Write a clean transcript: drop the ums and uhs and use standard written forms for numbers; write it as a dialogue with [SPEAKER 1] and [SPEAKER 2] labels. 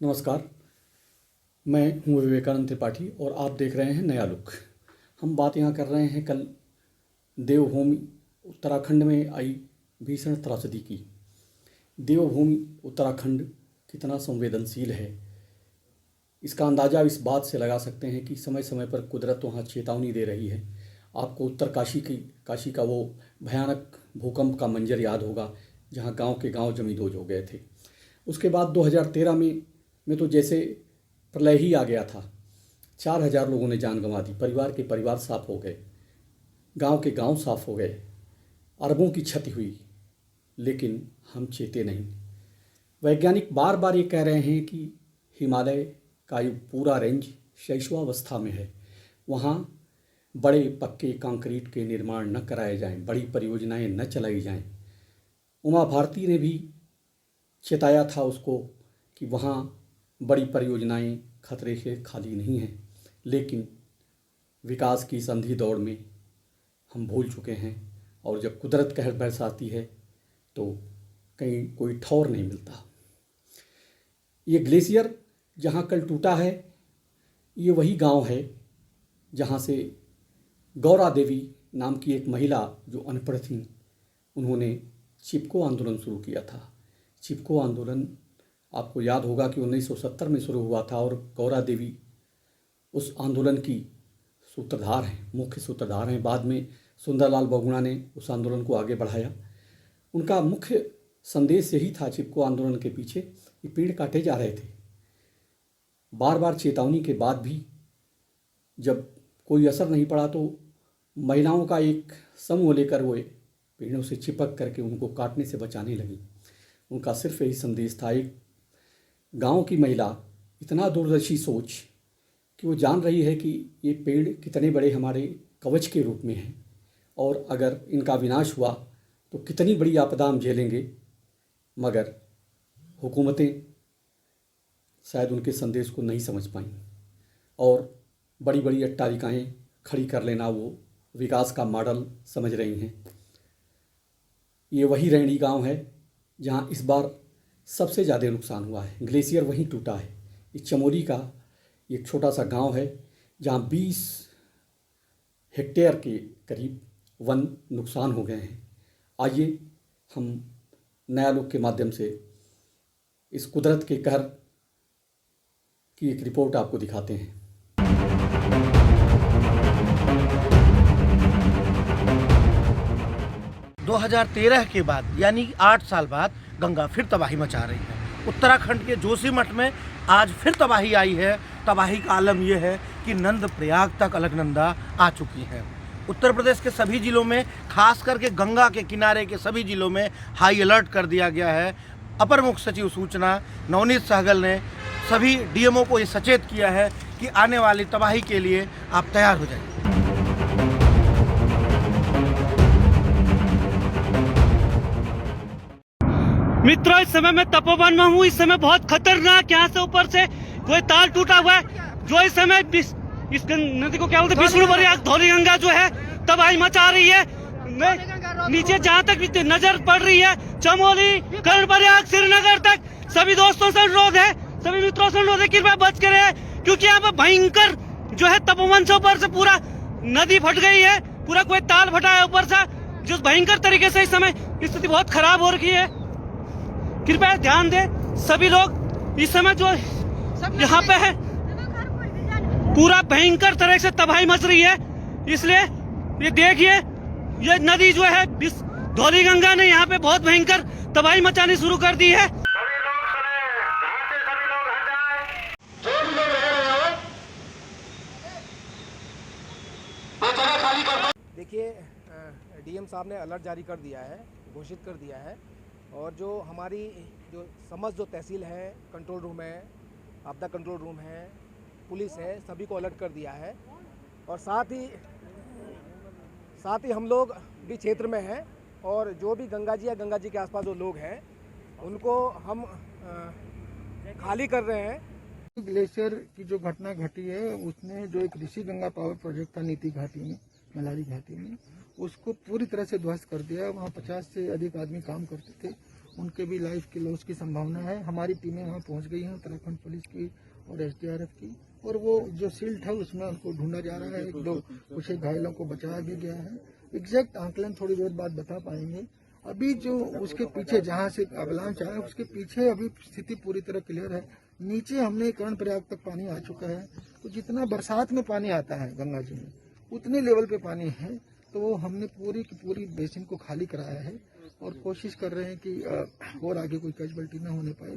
[SPEAKER 1] नमस्कार, मैं हूँ विवेकानंद त्रिपाठी और आप देख रहे हैं नया लुक। हम बात यहाँ कर रहे हैं कल देवभूमि उत्तराखंड में आई भीषण त्रासदी की। देवभूमि उत्तराखंड कितना संवेदनशील है, इसका अंदाज़ा इस बात से लगा सकते हैं कि समय समय पर कुदरत वहाँ चेतावनी दे रही है। आपको उत्तर काशी का वो भयानक भूकंप का मंजर याद होगा, जहाँ गांव के गांव जमींदोज हो गए थे। उसके बाद 2013 में तो जैसे प्रलय ही आ गया था। 4000 लोगों ने जान गंवा दी, परिवार के परिवार साफ हो गए, गांव के गांव साफ हो गए, अरबों की क्षति हुई, लेकिन हम चेते नहीं। वैज्ञानिक बार बार ये कह रहे हैं कि हिमालय का ये पूरा रेंज शैशवावस्था में है, वहाँ बड़े पक्के कंक्रीट के निर्माण न कराए जाएं, बड़ी परियोजनाएं न चलाई जाएं। उमा भारती ने भी चेताया था उसको कि वहाँ बड़ी परियोजनाएं खतरे से खाली नहीं हैं, लेकिन विकास की संधि दौड़ में हम भूल चुके हैं और जब कुदरत कहर बरसाती है तो कहीं कोई ठौर नहीं मिलता। ये ग्लेशियर जहाँ कल टूटा है, ये वही गांव है जहाँ से गौरा देवी नाम की एक महिला जो अनपढ़ थीं, उन्होंने चिपको आंदोलन शुरू किया था। चिपको आंदोलन आपको याद होगा कि 1970 में शुरू हुआ था और गौरा देवी उस आंदोलन की सूत्रधार हैं, मुख्य सूत्रधार हैं। बाद में सुंदरलाल बहुगुणा ने उस आंदोलन को आगे बढ़ाया। उनका मुख्य संदेश यही था चिपको आंदोलन के पीछे कि पेड़ काटे जा रहे थे। बार बार चेतावनी के बाद भी जब कोई असर नहीं पड़ा तो महिलाओं का एक समूह लेकर वो पेड़ों से चिपक करके उनको काटने से बचाने लगी। उनका सिर्फ यही संदेश था। एक गांव की महिला, इतना दूरदर्शी सोच कि वो जान रही है कि ये पेड़ कितने बड़े हमारे कवच के रूप में हैं और अगर इनका विनाश हुआ तो कितनी बड़ी आपदा हम झेलेंगे, मगर हुकूमतें शायद उनके संदेश को नहीं समझ पाईं और बड़ी बड़ी अट्टालिकाएं खड़ी कर लेना वो विकास का मॉडल समझ रही हैं। ये वही रैणी गांव है जहां इस बार सबसे ज़्यादा नुकसान हुआ है। ग्लेशियर वहीं टूटा है। ये चमोली का एक छोटा सा गांव है जहां 20 हेक्टेयर के करीब वन नुकसान हो गए हैं। आइए हम नया लुक के माध्यम से इस कुदरत के कहर की एक रिपोर्ट आपको दिखाते हैं।
[SPEAKER 2] 2013 के बाद यानी 8 साल बाद गंगा फिर तबाही मचा रही है। उत्तराखंड के जोशीमठ में आज फिर तबाही आई है। तबाही का आलम यह है कि नंद प्रयाग तक अलकनंदा आ चुकी है। उत्तर प्रदेश के सभी जिलों में, खास करके गंगा के किनारे के सभी जिलों में हाई अलर्ट कर दिया गया है। अपर मुख्य सचिव सूचना नवनीत सहगल ने सभी डीएमओ को ये सचेत किया है कि आने वाली तबाही के लिए आप तैयार हो जाइए।
[SPEAKER 3] मित्रों, इस समय मैं तपोवन में हूँ। इस समय बहुत खतरनाक यहाँ से ऊपर से कोई तार टूटा हुआ है जो इस समय इस नदी को क्या बोलते हैं, विष्णु प्रयाग धौली गंगा जो है तबाही मचा रही है। नीचे जहाँ तक नजर पड़ रही है, चमोली, कर्णप्रयाग, श्रीनगर तक सभी दोस्तों से अनुरोध है, सभी मित्रों से अनुरोध है, कृपया बच के रहे, क्योंकि यहाँ पर भयंकर जो है तपोवन से ऊपर से पूरा नदी फट गई है, पूरा कोई ताल फटा है ऊपर से, जो भयंकर तरीके से इस समय स्थिति बहुत खराब हो रखी है। कृपया ध्यान दें सभी लोग। इस समय जो यहाँ पे है पूरा भयंकर तरह से तबाही मच रही है, इसलिए ये देखिए, ये नदी जो है धौली गंगा ने यहाँ पे बहुत भयंकर तबाही मचानी शुरू कर दी है।
[SPEAKER 4] देखिए, डीएम साहब ने अलर्ट जारी कर दिया है, घोषित कर दिया है, और जो हमारी जो तहसील है, कंट्रोल रूम है, आपदा कंट्रोल रूम है, पुलिस है, सभी को अलर्ट कर दिया है। और साथ ही हम लोग भी क्षेत्र में हैं और जो भी गंगा जी या गंगा जी के आसपास जो लोग हैं उनको हम खाली कर रहे हैं।
[SPEAKER 5] ग्लेशियर की जो घटना घटी है उसने जो एक ऋषि गंगा पावर प्रोजेक्ट था नीति घाटी में, मलारी घाटी में, उसको पूरी तरह से ध्वस्त कर दिया। वहाँ 50 से अधिक आदमी काम करते थे, उनके भी लाइफ के लॉस की संभावना है। हमारी टीमें वहाँ पहुँच गई हैं, उत्तराखंड पुलिस की और SDRF की, और वो जो सिल्ट है उसमें उनको ढूंढा जा रहा है। एक दो कुछ घायलों को बचाया भी गया है। एग्जैक्ट आंकलन थोड़ी देर बाद बता पाएंगे। अभी जो उसके पीछे जहाँ से अवलांच आया उसके पीछे अभी स्थिति पूरी तरह क्लियर है। नीचे हमने कर्णप्रयाग तक पानी आ चुका है, तो जितना बरसात में पानी आता है गंगा जी में उतने लेवल पे पानी है, तो वो हमने पूरी की पूरी बेसिन को खाली कराया है और कोशिश कर रहे हैं कि और आगे कोई कैजुअल्टी ना होने पाए।